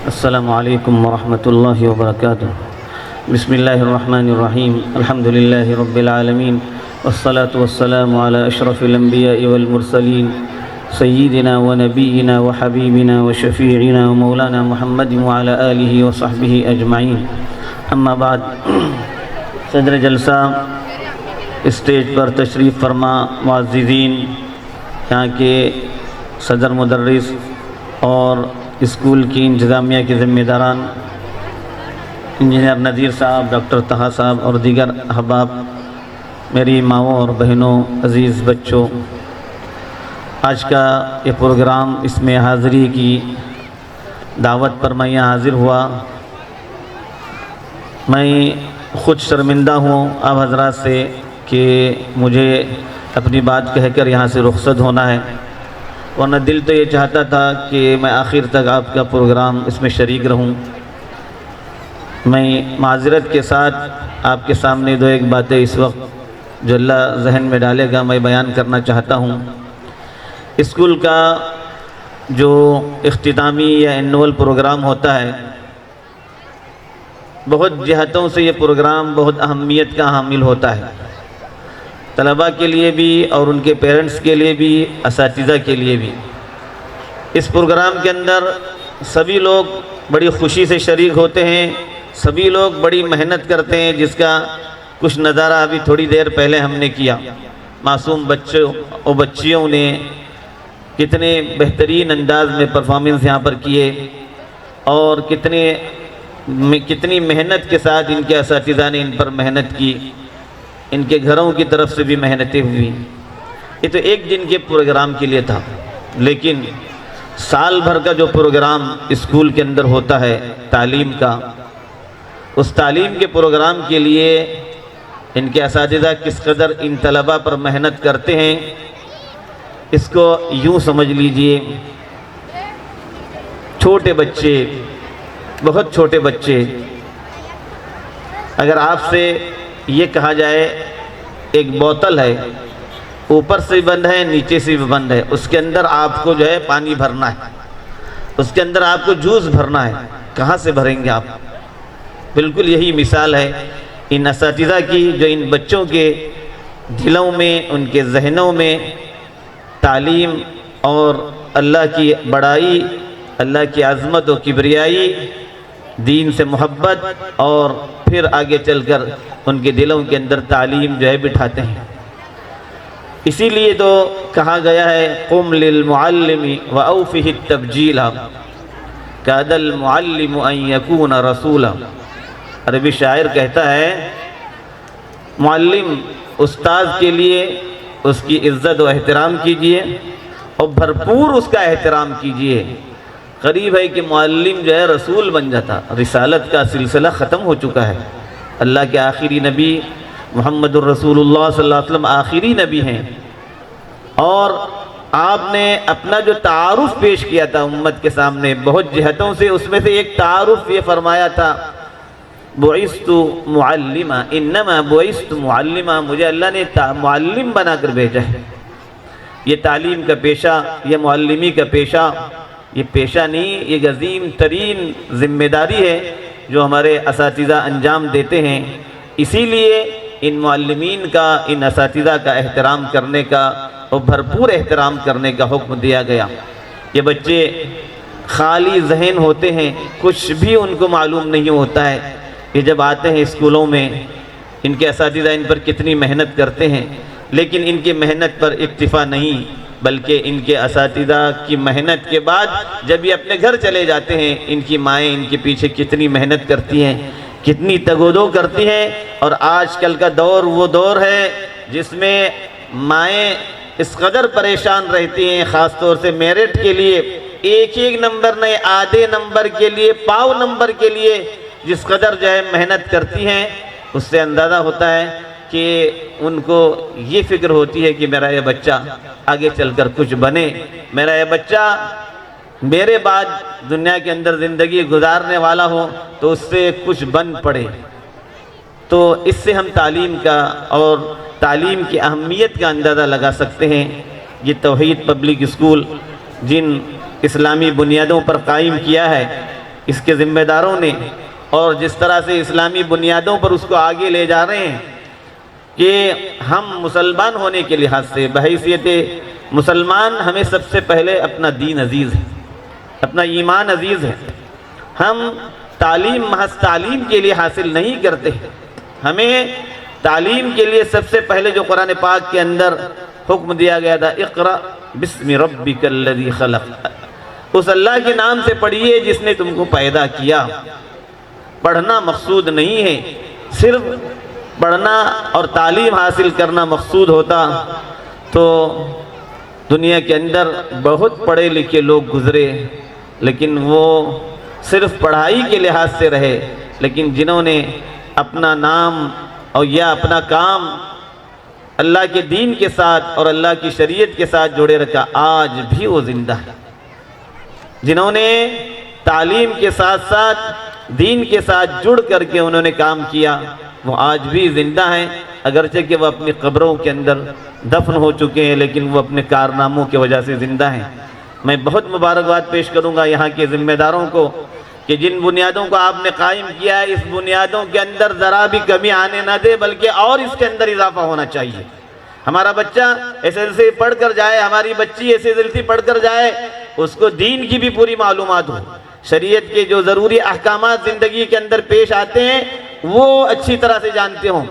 السلام علیکم ورحمۃ اللہ وبرکاتہ۔ بسم اللہ الرحمن الرحیم، الحمد للہ رب العالمین، والصلاة والسلام علی اشرف الانبیاء والمرسلین، سیدنا ونبینا وحبیبنا وشفیعنا ومولانا محمد وعلی آلہ وصحبہ اجمعین۔ اما بعد، صدر جلسہ، اسٹیج پر تشریف فرما معززین، یہاں کے صدر مدرس اور اسکول کی انتظامیہ کے ذمہ داران، انجینئر نذیر صاحب، ڈاکٹر طہا صاحب اور دیگر احباب، میری ماؤں اور بہنوں، عزیز بچوں، آج کا یہ پروگرام، اس میں حاضری کی دعوت پر میں یہاں حاضر ہوا۔ میں خود شرمندہ ہوں آپ حضرات سے کہ مجھے اپنی بات کہہ کر یہاں سے رخصت ہونا ہے، ورنہ دل تو یہ چاہتا تھا کہ میں آخر تک آپ کا پروگرام اس میں شریک رہوں۔ میں معذرت کے ساتھ آپ کے سامنے دو ایک باتیں اس وقت جو اللہ ذہن میں ڈالے گا میں بیان کرنا چاہتا ہوں۔ اسکول کا جو اختتامی یا اینول پروگرام ہوتا ہے، بہت جہتوں سے یہ پروگرام بہت اہمیت کا حامل ہوتا ہے، طلباء کے لیے بھی اور ان کے پیرنٹس کے لیے بھی، اساتذہ کے لیے بھی۔ اس پروگرام کے اندر سبھی لوگ بڑی خوشی سے شریک ہوتے ہیں، سبھی لوگ بڑی محنت کرتے ہیں، جس کا کچھ نظارہ ابھی تھوڑی دیر پہلے ہم نے کیا۔ معصوم بچوں اور بچیوں نے کتنے بہترین انداز میں پرفارمنس یہاں پر کیے، اور کتنی محنت کے ساتھ ان کے اساتذہ نے ان پر محنت کی، ان کے گھروں کی طرف سے بھی محنتیں ہوئی۔ یہ تو ایک دن کے پروگرام کے لیے تھا، لیکن سال بھر کا جو پروگرام اسکول کے اندر ہوتا ہے تعلیم کا، اس تعلیم کے پروگرام کے لیے ان کے اساتذہ کس قدر ان طلباء پر محنت کرتے ہیں، اس کو یوں سمجھ لیجئے، چھوٹے بچے، بہت چھوٹے بچے، اگر آپ سے یہ کہا جائے ایک بوتل ہے، اوپر سے بند ہے نیچے سے بھی بند ہے، اس کے اندر آپ کو جو ہے پانی بھرنا ہے، اس کے اندر آپ کو جوس بھرنا ہے، کہاں سے بھریں گے آپ؟ بالکل یہی مثال ہے ان اساتذہ کی، جو ان بچوں کے دلوں میں، ان کے ذہنوں میں تعلیم اور اللہ کی بڑائی، اللہ کی عظمت و کبریائی، دین سے محبت، اور پھر آگے چل کر ان کے دلوں کے اندر تعلیم جو ہے بٹھاتے ہیں۔ اسی لیے تو کہا گیا ہے قم للمعلم وأوفه التبجیل کاد المعلم ان یکون رسولا۔ عربی شاعر کہتا ہے معلم، استاذ کے لیے اس کی عزت و احترام کیجئے اور بھرپور اس کا احترام کیجئے۔ قریب ہے کہ معلم جو ہے رسول بن جاتا، رسالت کا سلسلہ ختم ہو چکا ہے۔ اللہ کے آخری نبی محمد الرسول اللہ صلی اللہ علیہ وسلم آخری نبی ہیں، اور آپ نے اپنا جو تعارف پیش کیا تھا امت کے سامنے بہت جہتوں سے، اس میں سے ایک تعارف یہ فرمایا تھا بعثت معلما، انما بعثت معلما، مجھے اللہ نے معلم بنا کر بھیجا ہے۔ یہ تعلیم کا پیشہ، یہ معلمی کا پیشہ، یہ پیشہ نہیں، یہ عظیم ترین ذمہ داری ہے جو ہمارے اساتذہ انجام دیتے ہیں۔ اسی لیے ان معلمین کا، ان اساتذہ کا احترام کرنے کا اور بھرپور احترام کرنے کا حکم دیا گیا۔ یہ بچے خالی ذہن ہوتے ہیں، کچھ بھی ان کو معلوم نہیں ہوتا ہے۔ یہ جب آتے ہیں اسکولوں میں، ان کے اساتذہ ان پر کتنی محنت کرتے ہیں، لیکن ان کی محنت پر اکتفا نہیں، بلکہ ان کے اساتذہ کی محنت کے بعد جب یہ اپنے گھر چلے جاتے ہیں، ان کی مائیں ان کے پیچھے کتنی محنت کرتی ہیں، کتنی تگودو کرتی ہیں۔ اور آج کل کا دور وہ دور ہے جس میں مائیں اس قدر پریشان رہتی ہیں، خاص طور سے میرٹ کے لیے، ایک نمبر نہیں، آدھے نمبر کے لیے، پاؤ نمبر کے لیے جس قدر جو ہے محنت کرتی ہیں، اس سے اندازہ ہوتا ہے کہ ان کو یہ فکر ہوتی ہے کہ میرا یہ بچہ آگے چل کر کچھ بنے، میرا یہ بچہ میرے بعد دنیا کے اندر زندگی گزارنے والا ہو تو اس سے کچھ بن پڑے۔ تو اس سے ہم تعلیم کا اور تعلیم کی اہمیت کا اندازہ لگا سکتے ہیں۔ یہ توحید پبلک اسکول جن اسلامی بنیادوں پر قائم کیا ہے، اس کے ذمہ داروں نے، اور جس طرح سے اسلامی بنیادوں پر اس کو آگے لے جا رہے ہیں کہ ہم مسلمان ہونے کے لحاظ سے بحیثیت مسلمان ہمیں سب سے پہلے اپنا دین عزیز ہے، اپنا ایمان عزیز ہے۔ ہم تعلیم محض تعلیم کے لیے حاصل نہیں کرتے، ہمیں تعلیم کے لیے سب سے پہلے جو قرآن پاک کے اندر حکم دیا گیا تھا، اقرأ بسم ربک الذی خلق، اس اللہ کے نام سے پڑھیے جس نے تم کو پیدا کیا۔ پڑھنا مقصود نہیں ہے، صرف پڑھنا اور تعلیم حاصل کرنا مقصود ہوتا تو دنیا کے اندر بہت پڑھے لکھے لوگ گزرے، لیکن وہ صرف پڑھائی کے لحاظ سے رہے، لیکن جنہوں نے اپنا نام اور یا اپنا کام اللہ کے دین کے ساتھ اور اللہ کی شریعت کے ساتھ جوڑے رکھا، آج بھی وہ زندہ ہے۔ جنہوں نے تعلیم کے ساتھ ساتھ دین کے ساتھ جڑ کر کے انہوں نے کام کیا، وہ آج بھی زندہ ہیں، اگرچہ کہ وہ اپنی قبروں کے اندر دفن ہو چکے ہیں، لیکن وہ اپنے کارناموں کی وجہ سے زندہ ہیں۔ میں بہت مبارکباد پیش کروں گا یہاں کے ذمہ داروں کو کہ جن بنیادوں کو آپ نے قائم کیا ہے، اس بنیادوں کے اندر ذرا بھی کمی آنے نہ دے، بلکہ اور اس کے اندر اضافہ ہونا چاہیے۔ ہمارا بچہ SSLC پڑھ کر جائے، ہماری بچی SSLC پڑھ کر جائے، اس کو دین کی بھی پوری معلومات ہو، شریعت کے جو ضروری احکامات زندگی کے اندر پیش آتے ہیں وہ اچھی طرح سے جانتے ہوں۔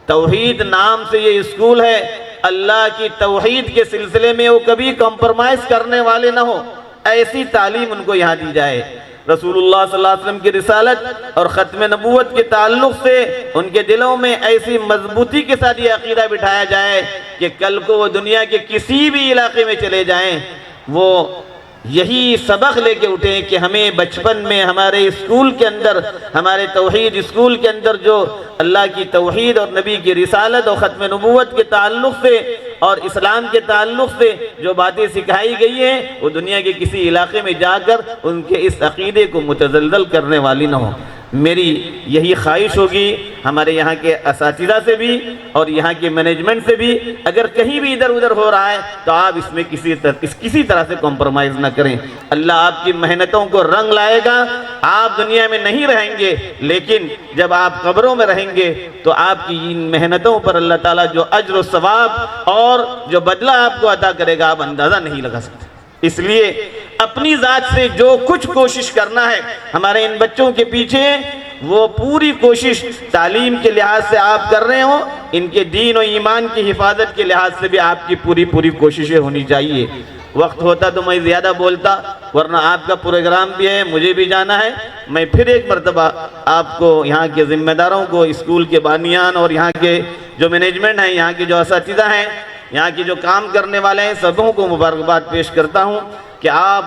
توحید نام سے یہ اسکول ہے، اللہ کی توحید کے سلسلے میں وہ کبھی کمپرمائز کرنے والے نہ ہو، ایسی تعلیم ان کو یہاں دی جائے۔ رسول اللہ صلی اللہ علیہ وسلم کی رسالت اور ختم نبوت کے تعلق سے ان کے دلوں میں ایسی مضبوطی کے ساتھ یہ عقیدہ بٹھایا جائے کہ کل کو وہ دنیا کے کسی بھی علاقے میں چلے جائیں، وہ یہی سبق لے کے اٹھیں کہ ہمیں بچپن میں ہمارے اسکول کے اندر، ہمارے توحید اسکول کے اندر جو اللہ کی توحید اور نبی کی رسالت اور ختم نبوت کے تعلق سے اور اسلام کے تعلق سے جو باتیں سکھائی گئی ہیں، وہ دنیا کے کسی علاقے میں جا کر ان کے اس عقیدے کو متزلزل کرنے والی نہ ہو۔ میری یہی خواہش ہوگی ہمارے یہاں کے اساتذہ سے بھی اور یہاں کے مینجمنٹ سے بھی، اگر کہیں بھی ادھر ادھر ہو رہا ہے تو آپ اس میں کسی طرح سے کمپرومائز نہ کریں۔ اللہ آپ کی محنتوں کو رنگ لائے گا، آپ دنیا میں نہیں رہیں گے، لیکن جب آپ قبروں میں رہیں گے تو آپ کی ان محنتوں پر اللہ تعالیٰ جو اجر و ثواب اور جو بدلہ آپ کو عطا کرے گا آپ اندازہ نہیں لگا سکتے۔ اس لیے اپنی ذات سے جو کچھ کوشش کرنا ہے ہمارے ان بچوں کے پیچھے، وہ پوری کوشش تعلیم کے لحاظ سے آپ کر رہے ہوں، ان کے دین و ایمان کی حفاظت کے لحاظ سے بھی آپ کی پوری کوششیں ہونی چاہیے۔ وقت ہوتا تو میں زیادہ بولتا، ورنہ آپ کا پروگرام بھی ہے، مجھے بھی جانا ہے۔ میں پھر ایک مرتبہ آپ کو، یہاں کے ذمہ داروں کو، اسکول کے بانیان اور یہاں کے جو مینجمنٹ ہیں، یہاں کے جو اساتذہ ہیں، یہاں کی جو کام کرنے والے ہیں، سبوں کو مبارکباد پیش کرتا ہوں کہ آپ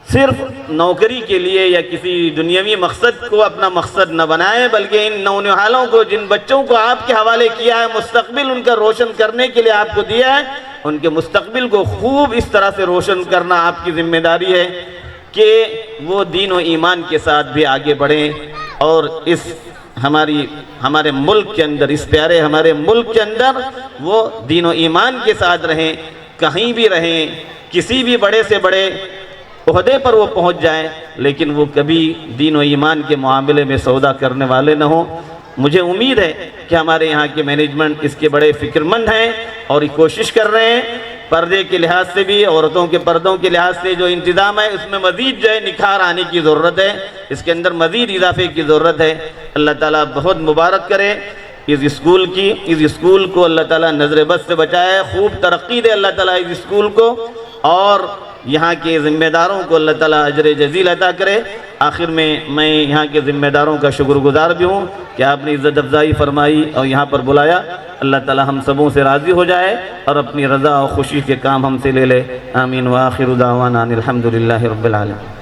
صرف نوکری کے لیے یا کسی دنیاوی مقصد کو اپنا مقصد نہ بنائیں، بلکہ ان نونہالوں کو، جن بچوں کو آپ کے حوالے کیا ہے، مستقبل ان کا روشن کرنے کے لیے آپ کو دیا ہے، ان کے مستقبل کو خوب اس طرح سے روشن کرنا آپ کی ذمہ داری ہے کہ وہ دین و ایمان کے ساتھ بھی آگے بڑھیں اور اس ہمارے ملک کے اندر، اس پیارے ہمارے ملک کے اندر وہ دین و ایمان کے ساتھ رہیں، کہیں بھی رہیں، کسی بھی بڑے سے بڑے عہدے پر وہ پہنچ جائیں، لیکن وہ کبھی دین و ایمان کے معاملے میں سودا کرنے والے نہ ہوں۔ مجھے امید ہے کہ ہمارے یہاں کے مینجمنٹ اس کے بڑے فکر مند ہیں اور کوشش کر رہے ہیں۔ پردے کے لحاظ سے بھی، عورتوں کے پردوں کے لحاظ سے جو انتظام ہے، اس میں مزید جو ہے نکھار آنے کی ضرورت ہے، اس کے اندر مزید اضافے کی ضرورت ہے۔ اللہ تعالیٰ بہت مبارک کرے اس اسکول کو، اللہ تعالیٰ نظر بد سے بچائے، خوب ترقی دے اللہ تعالیٰ اس اسکول کو، اور یہاں کے ذمہ داروں کو اللہ تعالیٰ اجر جزیل عطا کرے۔ آخر میں یہاں کے ذمہ داروں کا شکر گزار بھی ہوں کہ آپ نے عزت افزائی فرمائی اور یہاں پر بلایا۔ اللہ تعالیٰ ہم سبوں سے راضی ہو جائے اور اپنی رضا اور خوشی کے کام ہم سے لے لے۔ آمین۔ وآخر دعوانا ان الحمد للہ رب العالمین۔